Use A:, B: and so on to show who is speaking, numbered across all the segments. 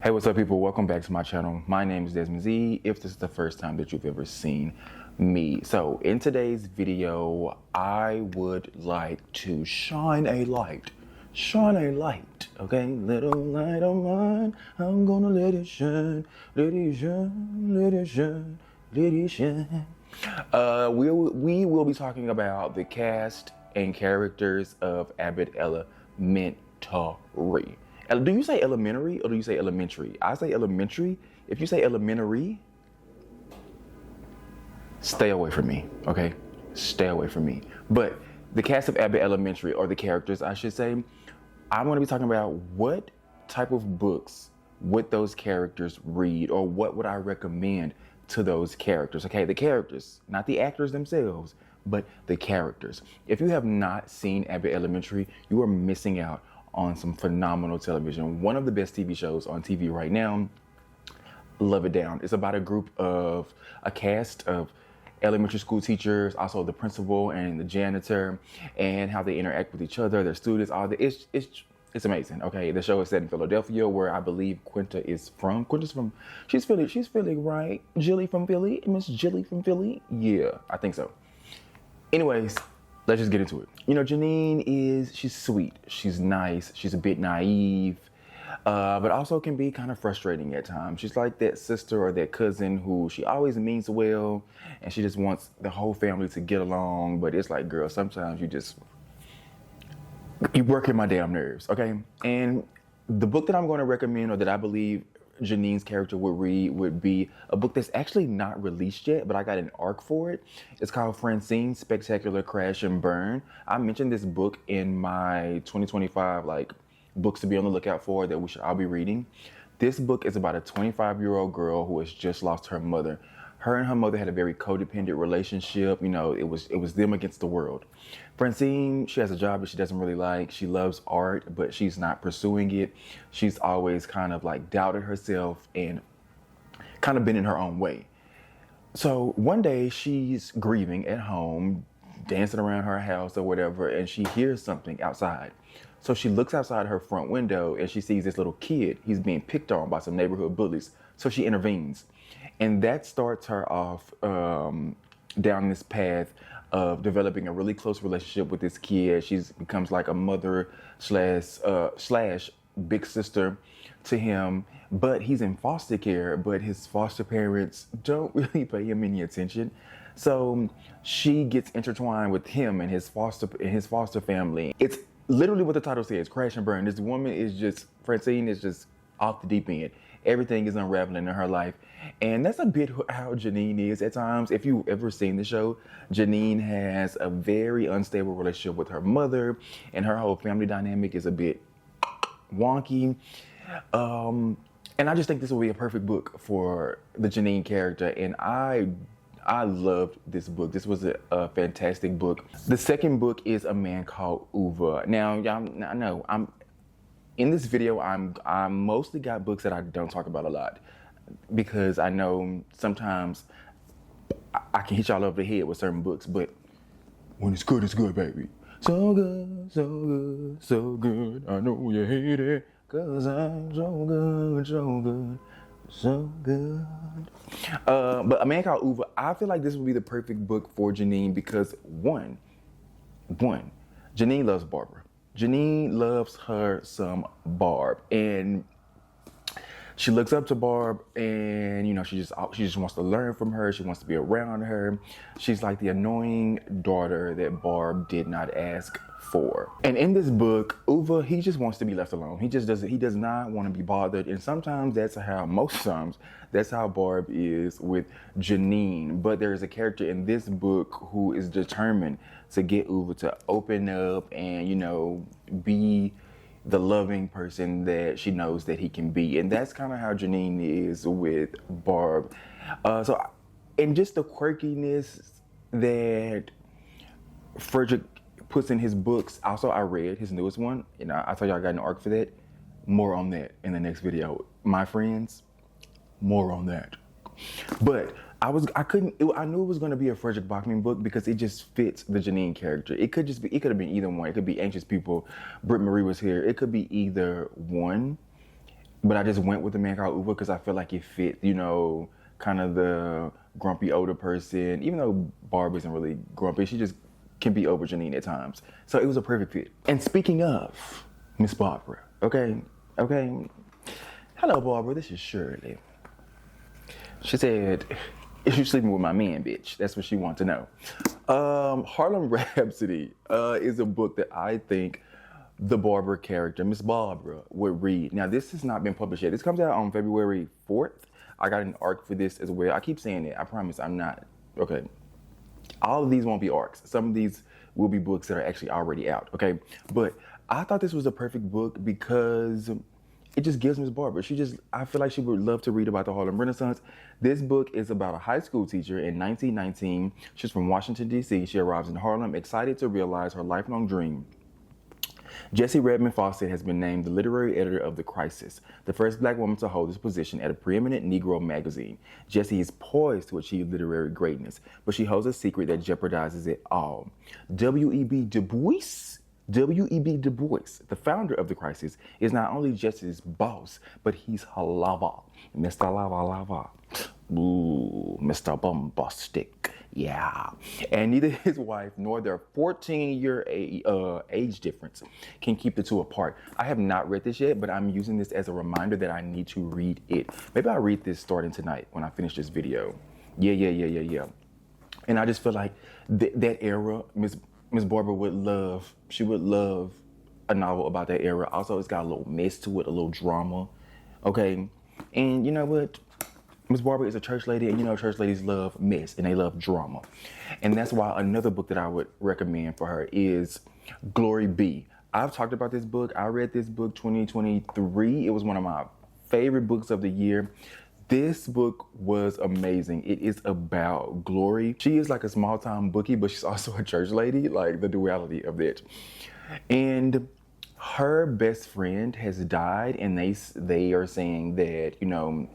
A: Hey, what's up, people? Welcome back to my channel. My name is Desmond Z, if this is the first time that you've ever seen me. So in today's video, I would like to shine a light, okay? Little light of mine, I'm gonna let it shine, let it shine, let it shine, let it shine. We will be talking about the cast and characters of Abbott Elementary. Do you say elementary or do you say elementary? I say elementary. If you say elementary, stay away from me, okay? Stay away from me. But the cast of Abbott Elementary, or the characters, I should say, I'm going to be talking about what type of books would those characters read, or what would I recommend to those characters, okay? The characters, not the actors themselves, but the characters. If you have not seen Abbott Elementary, you are missing out on some phenomenal television. One of the best TV shows on TV right now. Love it down. It's about a cast of elementary school teachers, also the principal and the janitor, and how they interact with each other, their students. It's amazing. Okay, the show is set in Philadelphia, where I believe Quinta is from. She's Philly, right? Jilly from Philly, Miss Jilly from Philly. Yeah, I think so. Anyways, let's just get into it. You know, Janine she's sweet, she's nice, she's a bit naive, but also can be kind of frustrating at times. She's like that sister or that cousin who she always means well, and she just wants the whole family to get along, but it's like, girl, sometimes you working my damn nerves, okay? And the book that I'm going to recommend, or that I believe Janine's character would read, would be a book that's actually not released yet, but I got an arc for it. It's called Francine, Spectacular Crash and Burn. I mentioned this book in my 2025 books to be on the lookout for that we should all be reading. This book is about a 25-year-old girl who has just lost her mother. Her and her mother had a very codependent relationship. You know, it was them against the world. Francine, she has a job that she doesn't really like. She loves art, but she's not pursuing it. She's always kind of doubted herself and kind of been in her own way. So one day she's grieving at home, dancing around her house or whatever, and she hears something outside. So she looks outside her front window and she sees this little kid. He's being picked on by some neighborhood bullies. So she intervenes. And that starts her off down this path of developing a really close relationship with this kid. She becomes like a mother slash big sister to him, but he's in foster care, but his foster parents don't really pay him any attention. So she gets intertwined with him and his foster family. It's literally what the title says, Crash and Burn. This woman Francine is just off the deep end. Everything is unraveling in her life. And that's a bit how Janine is at times. If you've ever seen the show, Janine has a very unstable relationship with her mother, and her whole family dynamic is a bit wonky. And I just think this will be a perfect book for the Janine character. And I loved this book. This was a fantastic book. The second book is A Man Called Ove. Now, y'all, I know in this video, I mostly got books that I don't talk about a lot, because I know sometimes I can hit y'all over the head with certain books, but when it's good, baby. So good, so good, so good. I know you hate it, 'cause I'm so good, so good, so good. But A Man Called Ove, I feel like this would be the perfect book for Janine, because one, Janine loves Barbara. Janine loves her some Barb, and she looks up to Barb, and you know, she just wants to learn from her. She wants to be around her. She's like the annoying daughter that Barb did not ask for. And in this book, Ove, he just wants to be left alone. He does not want to be bothered. And most times that's how Barb is with Janine. But there is a character in this book who is determined to get Ove to open up and, you know, be the loving person that she knows that he can be. And that's kind of how Janine is with Barb. And just the quirkiness that Frederick puts in his books. Also, I read his newest one, and I told y'all I got an arc for that. More on that in the next video. My friends, more on that. But I knew it was going to be a Frederick Bachman book, because it just fits the Janine character. It could have been either one. It could be Anxious People. Britt Marie was here. It could be either one. but I just went with the Man Called Ove because I feel like it fit, you know, kind of the grumpy older person. Even though Barb isn't really grumpy, she just can be over Janine at times. So it was a perfect fit. And speaking of Miss Barbara, okay. Hello, Barbara. This is Shirley. She said, "Is you sleeping with my man, bitch?" That's what she wants to know. Harlem Rhapsody is a book that I think the Barbara character, Miss Barbara, would read. Now, this has not been published yet. This comes out on February 4th. I got an arc for this as well. I keep saying it. I promise I'm not. Okay. All of these won't be arcs. Some of these will be books that are actually already out. Okay. But I thought this was a perfect book because it just gives Miss Barbara. I feel like she would love to read about the Harlem Renaissance. This book is about a high school teacher in 1919. She's from Washington, D.C. She arrives in Harlem, excited to realize her lifelong dream. Jessie Redmond Fawcett has been named the literary editor of The Crisis, the first black woman to hold this position at a preeminent Negro magazine. Jessie is poised to achieve literary greatness, but she holds a secret that jeopardizes it all. W.E.B. Du Bois, the founder of The Crisis, is not only Jessie's boss, but he's her lover. Mr. Lava. Ooh, Mr. Bombastic. Yeah. And neither his wife nor their 14-year age difference can keep the two apart. I have not read this yet, but I'm using this as a reminder that I need to read it. Maybe I'll read this starting tonight when I finish this video. Yeah. And I just feel like that era, Miss Barbara would love, she would love a novel about that era. Also, it's got a little mess to it, a little drama. Okay. And you know what? Miss Barbara is a church lady, and you know church ladies love mess and they love drama. And that's why another book that I would recommend for her is Glory Be. I've talked about this book. I read this book 2023. It was one of my favorite books of the year. This book was amazing. It is about Glory. She is like a small-time bookie, but she's also a church lady, like the duality of it. And her best friend has died, and they are saying that, you know,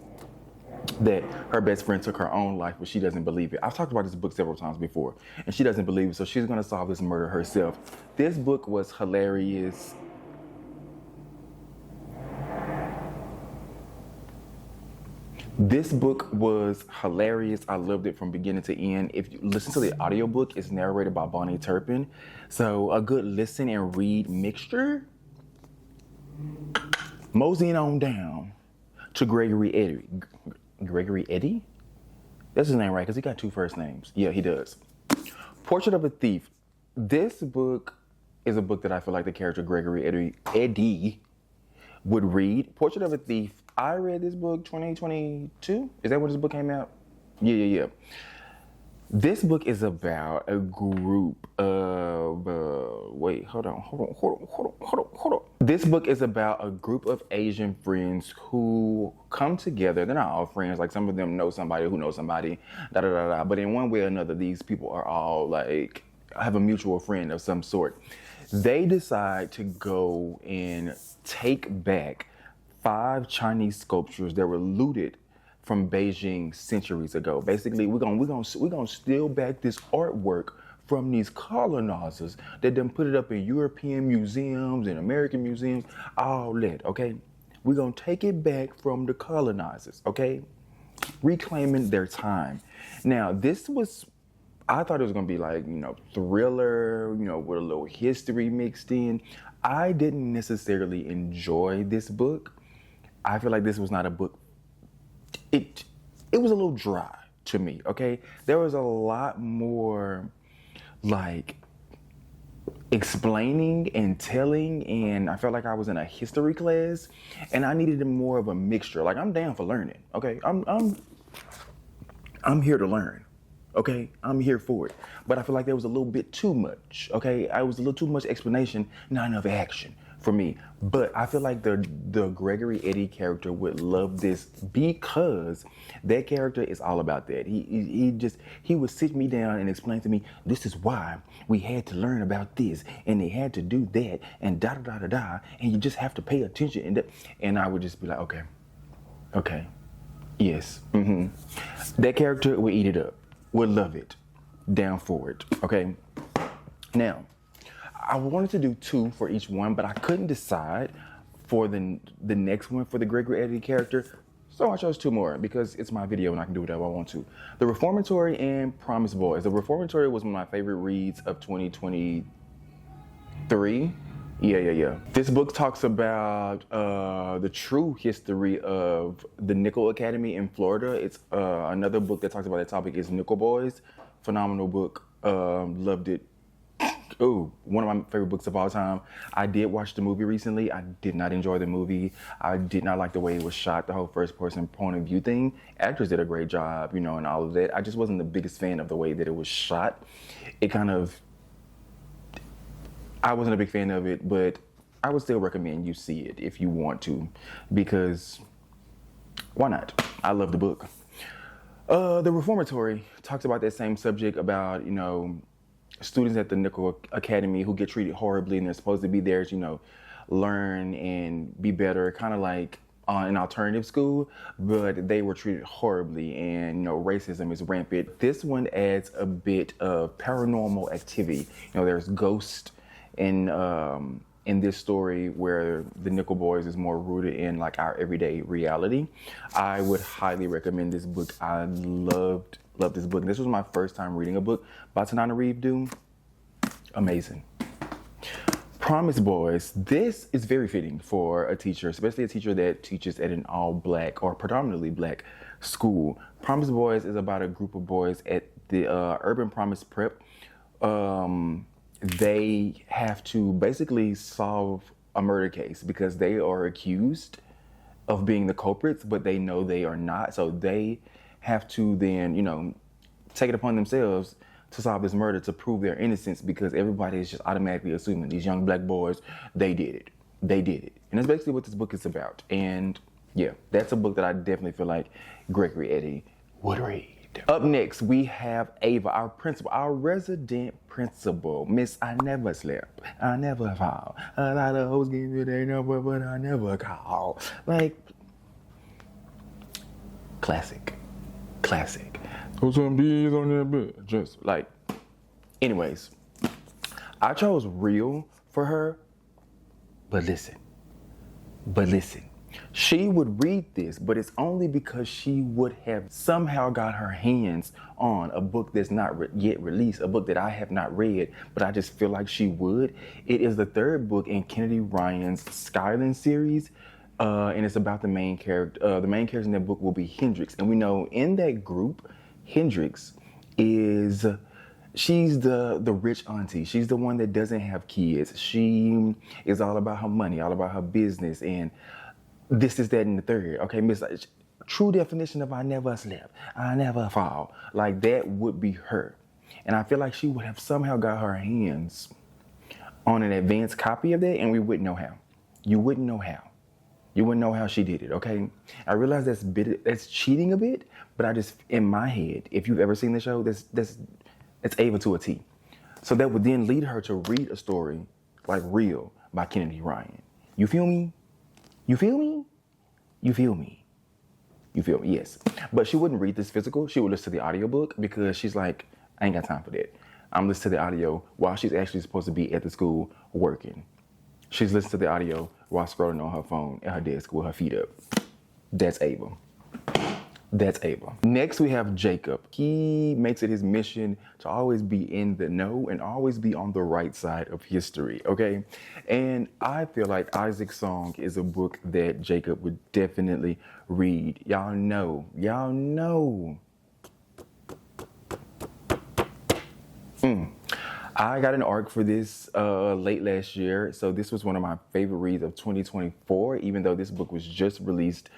A: that her best friend took her own life, but she doesn't believe it. I've talked about this book several times before, and she doesn't believe it, so she's gonna solve this murder herself. This book was hilarious. I loved it from beginning to end. If you listen to the audiobook, it's narrated by Bonnie Turpin. So a good listen and read mixture. Moseying on down to Gregory Eddy. Gregory Eddy? That's his name, right? Because he got two first names. Yeah, he does. Portrait of a Thief. This book is a book that I feel like the character Gregory Eddy would read. Portrait of a Thief. I read this book 2022. Is that when this book came out? Yeah. This book is about a group of, hold on. This book is about a group of Asian friends who come together. They're not all friends. Like some of them know somebody who knows somebody, But in one way or another, these people are all like, have a mutual friend of some sort. They decide to go and take back 5 Chinese sculptures that were looted from Beijing centuries ago. Basically, we're gonna steal back this artwork from these colonizers that then put it up in European museums and American museums, all that, okay? We're gonna take it back from the colonizers, okay? Reclaiming their time. Now, I thought it was gonna be like, you know, thriller, you know, with a little history mixed in. I didn't necessarily enjoy this book. I feel like this was not a book. It was a little dry to me, okay? There was a lot more like explaining and telling, and I felt like I was in a history class, and I needed more of a mixture. Like, I'm down for learning, okay? I'm here to learn, okay? I'm here for it. But I feel like there was a little bit too much, okay? I was a little too much explanation, not enough action for me. But I feel like the Gregory Eddy character would love this because that character is all about that. He would sit me down and explain to me, this is why we had to learn about this, and they had to do that, and and you just have to pay attention. And I would just be like, okay, yes, That character would eat it up, would love it, down for it, okay? Now, I wanted to do 2 for each one, but I couldn't decide for the next one for the Gregory Eddie character. So I chose two more because it's my video and I can do whatever I want to. The Reformartory and Promise Boys. The Reformartory was one of my favorite reads of 2023. Yeah. This book talks about the true history of the Nickel Academy in Florida. It's another book that talks about that topic is Nickel Boys. Phenomenal book. Loved it. Oh, one of my favorite books of all time. I did watch the movie recently. I did not enjoy the movie. I did not like the way it was shot, the whole first person point of view thing. Actors did a great job, and all of that. I just wasn't the biggest fan of the way that it was shot. I wasn't a big fan of it, but I would still recommend you see it if you want to, because why not? I love the book. The Reformatory talks about that same subject about, students at the Nickel Academy who get treated horribly and they're supposed to be there to, learn and be better, kind of like an alternative school, but they were treated horribly and, racism is rampant. This one adds a bit of paranormal activity. There's ghosts in this story where the Nickel Boys is more rooted in like our everyday reality. I would highly recommend this book. I loved this book. And this was my first time reading a book by Tanana Reeve Doom. Amazing. Promise Boys. This is very fitting for a teacher, especially a teacher that teaches at an all black or predominantly black school. Promise Boys is about a group of boys at the Urban Promise Prep. They have to basically solve a murder case because they are accused of being the culprits, but they know they are not. So they have to then, take it upon themselves to solve this murder to prove their innocence, because everybody is just automatically assuming these young black boys, they did it. And that's basically what this book is about. And yeah, that's a book that I definitely feel like Gregory Eddie would read. Up next, we have Ava, our principal, our resident principal. Miss I Never Slept, I Never Fall. A lot of hoes give you their number, but I never call. Like, classic. Put some bees on that bed. Just like, anyways, I chose real for her, but listen. She would read this, but it's only because she would have somehow got her hands on a book that's not yet released, a book that I have not read, but I just feel like she would. It is the third book in Kennedy Ryan's Skyland series, and it's about the main character. The main character in that book will be Hendrix, and we know in that group, Hendrix she's the rich auntie. She's the one that doesn't have kids. She is all about her money, all about her business, and this is that and the third. Okay, true definition of I never slept, I never fall. Like, that would be her. And I feel like she would have somehow got her hands on an advanced copy of that, and we wouldn't know how. You wouldn't know how. You wouldn't know how she did it, okay? I realize that's cheating a bit, but I just, in my head, if you've ever seen the show, that's Ava to a T. So that would then lead her to read a story like Real by Kennedy Ryan. You feel me? Yes. But she wouldn't read this physical. She would listen to the audiobook because she's like, I ain't got time for that. I'm listening to the audio while she's actually supposed to be at the school working. She's listening to the audio while scrolling on her phone at her desk with her feet up. That's Ava. Next, we have Jacob. He makes it his mission to always be in the know and always be on the right side of history, okay? And I feel like Isaac's Song is a book that Jacob would definitely read. Y'all know. I got an arc for this late last year, so this was one of my favorite reads of 2024, even though this book was just released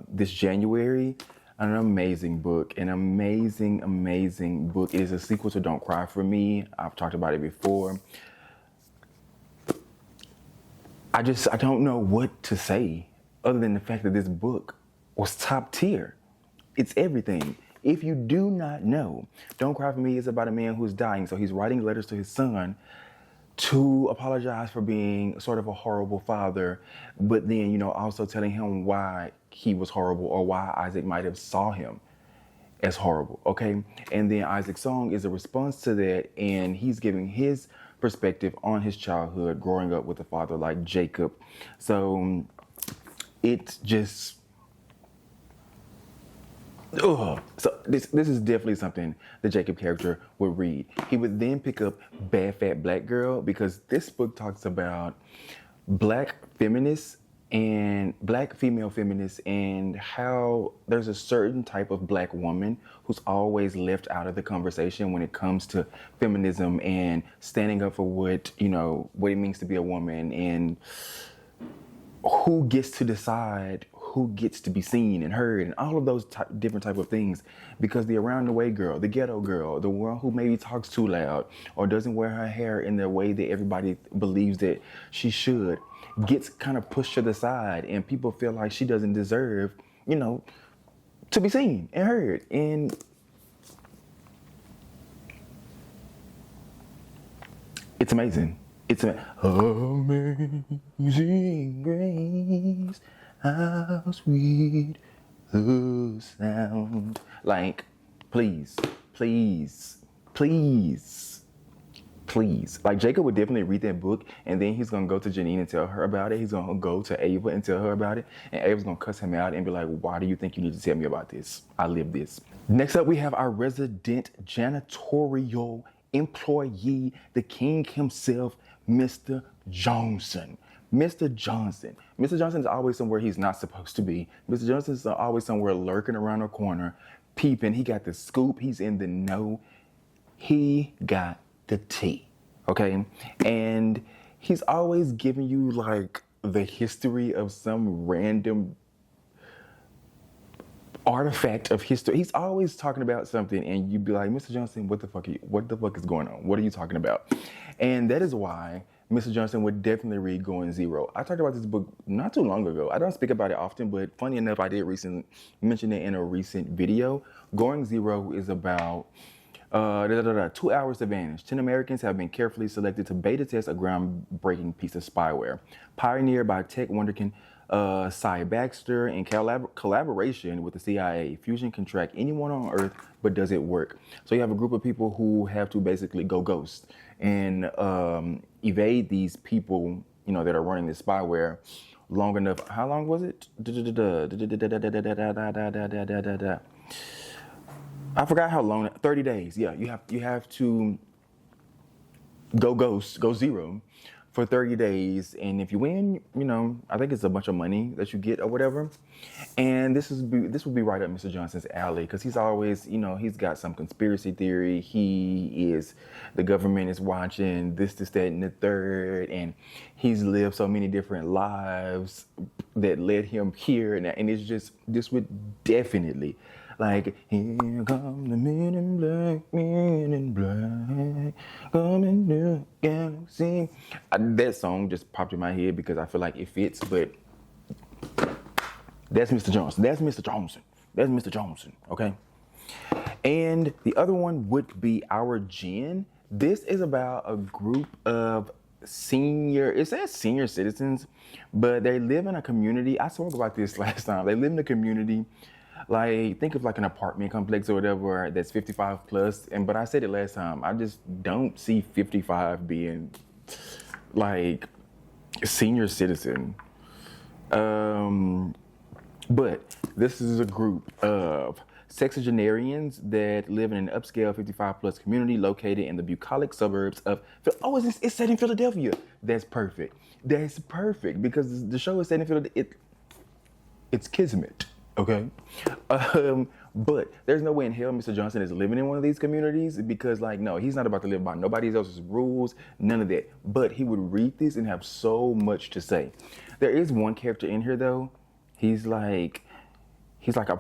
A: this January. An amazing book, an amazing book. It is a sequel to Don't Cry For Me. I've talked about it before. I don't know what to say other than the fact that this book was top tier. It's everything. If you do not know, Don't Cry For Me is about a man who's dying. So he's writing letters to his son to apologize for being sort of a horrible father, but then, also telling him why he was horrible or why Isaac might have saw him as horrible, okay? And then Isaac's Song is a response to that, and he's giving his perspective on his childhood, growing up with a father like Jacob. So it's just, ugh. So this is definitely something the Jacob character would read. He would then pick up Bad Fat Black Girl, because this book talks about black feminists and black female feminists, and how there's a certain type of black woman who's always left out of the conversation when it comes to feminism and standing up for what, you know, what it means to be a woman, and who gets to decide who gets to be seen and heard, and all of those different type of things. Because the around the way girl, the ghetto girl, the one who maybe talks too loud or doesn't wear her hair in the way that everybody believes that she should, gets kind of pushed to the side, and people feel like she doesn't deserve, you know, to be seen and heard. And it's amazing. It's amazing grace, how sweet the sound. Like, please, please, please, please. Like, Jacob would definitely read that book, and then he's gonna go to Janine and tell her about it. He's gonna go to Ava and tell her about it, and Ava's gonna cuss him out and be like, why do you think you need to tell me about this? I live this. Next up, we have our resident janitorial employee, the king himself, Mr. Johnson. Mr. Johnson. Mr. Johnson is always somewhere he's not supposed to be. Mr. Johnson is always somewhere lurking around a corner, peeping. He got the scoop. He's in the know. He got the tea, okay? And he's always giving you like the history of some random artifact of history. He's always talking about something, and you'd be like, Mr. Johnson, what the fuck is going on? What are you talking about? And that is why Mr. Johnson would definitely read Going Zero. I talked about this book not too long ago. I don't speak about it often, but funny enough, I did recently mention it in a recent video. Going Zero is about 2 hours advantage. 10 Americans have been carefully selected to beta test a groundbreaking piece of spyware. Pioneered by tech wonderkin Cy Baxter in collaboration with the CIA. Fusion can track anyone on Earth, but does it work? So you have a group of people who have to basically go ghost and evade these people, you know, that are running this spyware long enough. How long was it? I forgot how long. 30 days. Yeah, you have to go ghost, go zero for 30 days. And if you win, you know, I think it's a bunch of money that you get or whatever. And this would be right up Mr. Johnson's alley, because he's always, you know, he's got some conspiracy theory. The government is watching this, that, and the third. And he's lived so many different lives that led him here. And it's just, this would definitely, like, here come the men in black, coming to galaxy. That song just popped in my head because I feel like it fits, but that's Mr. Johnson. That's Mr. Johnson. That's Mr. Johnson, okay? And the other one would be Our Jen. This is about a group of it says senior citizens, but they live in a community. I spoke about this last time. They live in a community, like, think of like an apartment complex or whatever that's 55 plus. But I said it last time, I just don't see 55 being like senior citizen. But this is a group of sexagenarians that live in an upscale 55 plus community located in the bucolic suburbs of, it's set in Philadelphia. That's perfect. That's perfect, because the show is set in Philadelphia. It's kismet. Okay, but there's no way in hell Mr. Johnson is living in one of these communities, because, like, no, he's not about to live by nobody else's rules, none of that. But he would read this and have so much to say. There is one character in here though. He's like a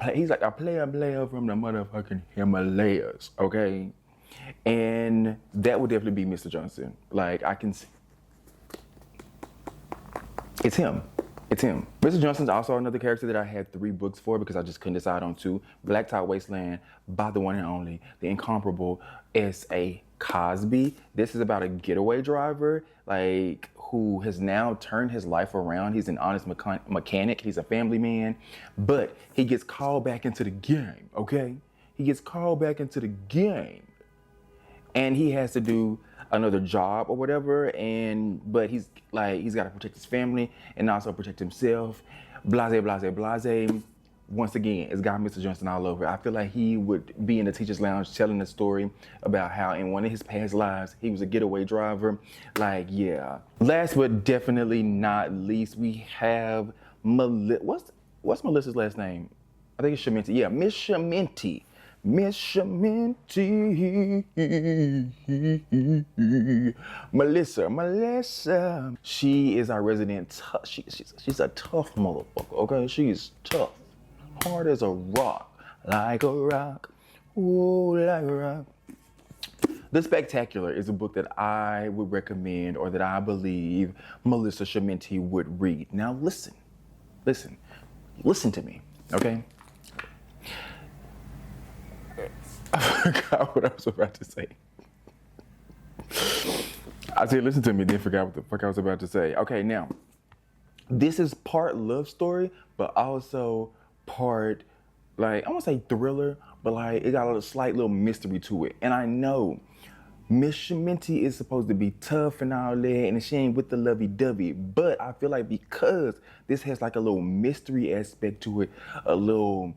A: player from the motherfucking Himalayas. Okay, and that would definitely be Mr. Johnson. Like, I can see, it's him. It's him. Mr. Johnson's also another character that I had 3 books for because I just couldn't decide on 2. Blacktop Wasteland by the one and only, the incomparable S.A. Cosby. This is about a getaway driver, like, who has now turned his life around. He's an honest mechanic. He's a family man, but he gets called back into the game, okay? He gets called back into the game, and he has to do another job or whatever, but he's got to protect his family and also protect himself. Blase, blase, blase. Once again, it's got Mr. Johnson all over. I feel like he would be in the teacher's lounge telling a story about how in one of his past lives he was a getaway driver. Like, yeah. Last but definitely not least, we have what's Melissa's last name? I think it's Sheminti. Yeah, Miss Sheminti. Miss Sheminti. Melissa. She is our resident. She's a tough motherfucker. Okay, she's tough. Hard as a rock, like a rock, ooh, like a rock. The Spectacular is a book that I would recommend, or that I believe Melissa Sheminti would read. Now listen to me, okay? I forgot what I was about to say. I said listen to me, then forgot what the fuck I was about to say. Okay, now, this is part love story, but also part, like, I won't say thriller, but like it got a slight little mystery to it. And I know Miss Sheminti is supposed to be tough and all that, and she ain't with the lovey-dovey, but I feel like because this has like a little mystery aspect to it, a little,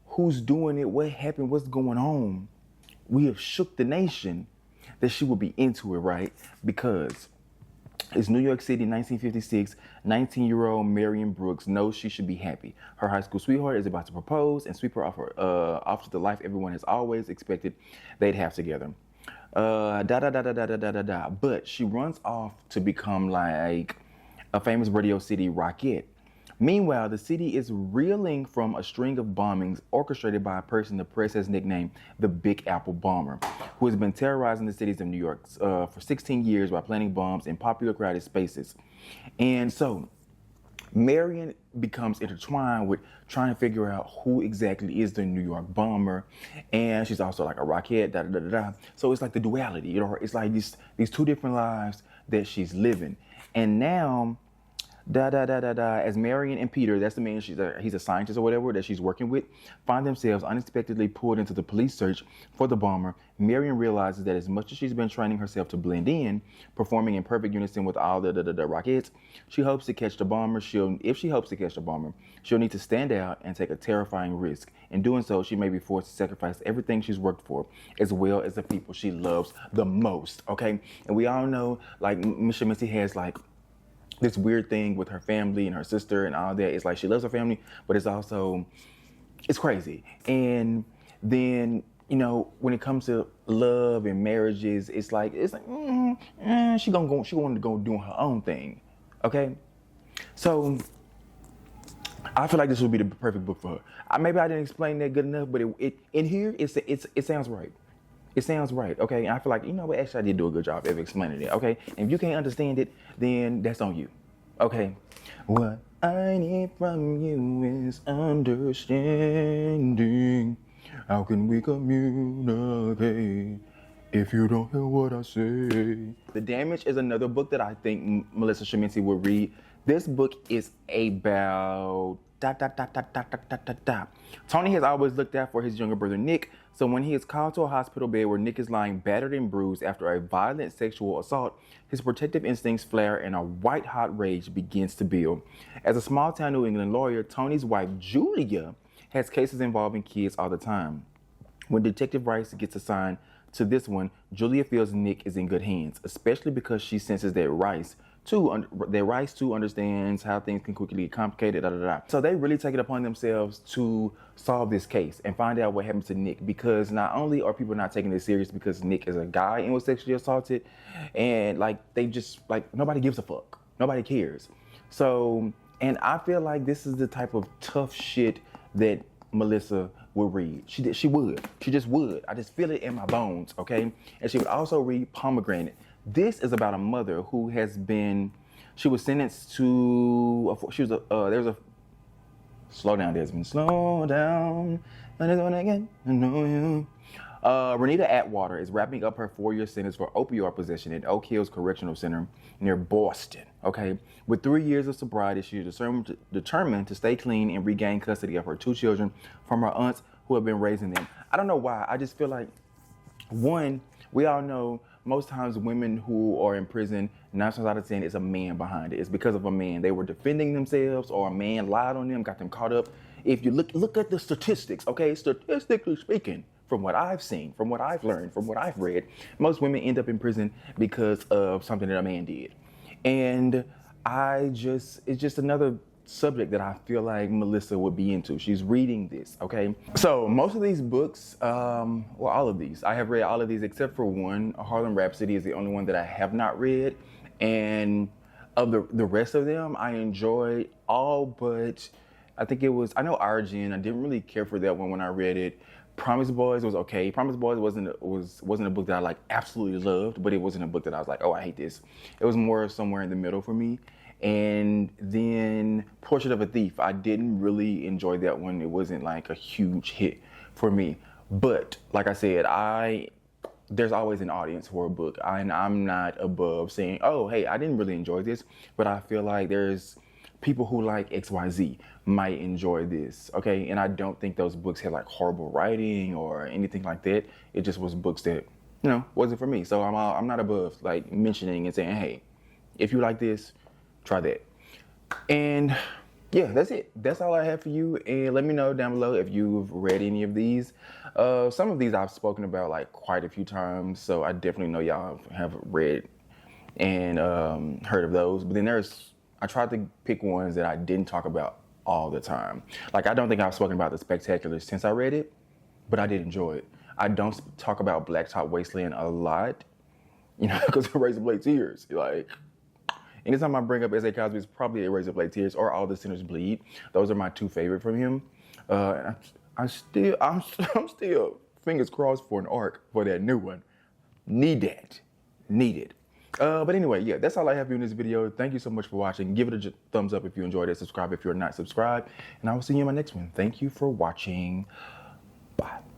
A: who's doing it, what happened, what's going on, we have shook the nation, that she would be into it, right? Because it's New York City, 1956. 19-year-old Marion Brooks knows she should be happy. Her high school sweetheart is about to propose and sweep her off to the life everyone has always expected they'd have together. But she runs off to become like a famous Radio City rockette. Meanwhile, the city is reeling from a string of bombings orchestrated by a person the press has nicknamed the Big Apple Bomber, who has been terrorizing the cities of New York for 16 years by planting bombs in popular crowded spaces. And so Marion becomes intertwined with trying to figure out who exactly is the New York bomber, and she's also like a rockette, So it's like the duality, it's like these two different lives that she's living. And now, as Marion and Peter, that's the man, he's a scientist or whatever that she's working with, find themselves unexpectedly pulled into the police search for the bomber. Marion realizes that as much as she's been training herself to blend in, performing in perfect unison with all the rockettes, she hopes to catch the bomber. If she hopes to catch the bomber, she'll need to stand out and take a terrifying risk. In doing so, she may be forced to sacrifice everything she's worked for, as well as the people she loves the most, okay? And we all know, like, Miss Sheminti has, like, this weird thing with her family and her sister and all that. It's like she loves her family, but it's crazy. And then, when it comes to love and marriages, it's like she wanted to go doing her own thing, okay? So I feel like this would be the perfect book for her. Maybe I didn't explain that good enough, but it in here, it sounds right. It sounds right, okay? And I feel like, what, actually I did do a good job of explaining it, okay? And if you can't understand it, then that's on you, okay? What I need from you is understanding. How can we communicate if you don't hear what I say? The Damage is another book that I think Melissa Sheminti would read. This book is about Tony has always looked out for his younger brother Nick, so when he is called to a hospital bed where Nick is lying battered and bruised after a violent sexual assault, his protective instincts flare and a white-hot rage begins to build. As a small-town New England lawyer, Tony's wife Julia has cases involving kids all the time. When Detective Rice gets assigned to this one, Julia feels Nick is in good hands, especially because she senses that Rice too understands how things can quickly get complicated. So they really take it upon themselves to solve this case and find out what happened to Nick, because not only are people not taking this serious because Nick is a guy and was sexually assaulted, and they just nobody gives a fuck, nobody cares. So, and I feel like this is the type of tough shit that Melissa would read. She just would. I just feel it in my bones, okay? And she would also read Pomegranate. This is about a mother who she was sentenced to, slow down, Desmond, slow down, I just wanna get to know you. Renita Atwater is wrapping up her 4-year sentence for opioid possession at Oak Hills Correctional Center near Boston, okay? With 3 years of sobriety, she is determined to stay clean and regain custody of her 2 children from her aunts who have been raising them. I don't know why, I just feel like, one, we all know most times women who are in prison, 9 times out of 10, it's a man behind it. It's because of a man. They were defending themselves, or a man lied on them, got them caught up. If you look at the statistics, okay, statistically speaking, from what I've seen, from what I've learned, from what I've read, most women end up in prison because of something that a man did. And it's just another subject that I feel like Melissa would be into. She's reading this, okay? So most of these books, well, all of these, I have read all of these except for one. Harlem Rhapsody is the only one that I have not read. And of the rest of them, I enjoyed all but, I think it was, I know Arjun, I didn't really care for that one when I read it. Promise Boys was okay. Promise Boys wasn't a book that I like absolutely loved, but it wasn't a book that I was like, oh, I hate this. It was more somewhere in the middle for me. And then Portrait of a Thief, I didn't really enjoy that one. It wasn't like a huge hit for me. But like I said, there's always an audience for a book. I'm not above saying, oh, hey, I didn't really enjoy this, but I feel like there's people who like XYZ might enjoy this, okay? And I don't think those books had like horrible writing or anything like that. It just was books that, wasn't for me. So I'm not above like mentioning and saying, hey, if you like this, try that. And yeah, that's it. That's all I have for you. And let me know down below if you've read any of these. Some of these I've spoken about like quite a few times, so I definitely know y'all have read and heard of those. But then I tried to pick ones that I didn't talk about all the time. Like, I don't think I've spoken about The Spectacular since I read it, but I did enjoy it. I don't talk about Blacktop Wasteland a lot, because of Razor Blade Tears. Like, anytime I bring up S.A. Cosby, it's probably a Razor Blade Tears or All the Sinners Bleed. Those are my two favorite from him. I'm still fingers crossed for an arc for that new one. Need it. But anyway, yeah, that's all I have for you in this video. Thank you so much for watching. Give it a thumbs up if you enjoyed it. Subscribe if you're not subscribed. And I will see you in my next one. Thank you for watching.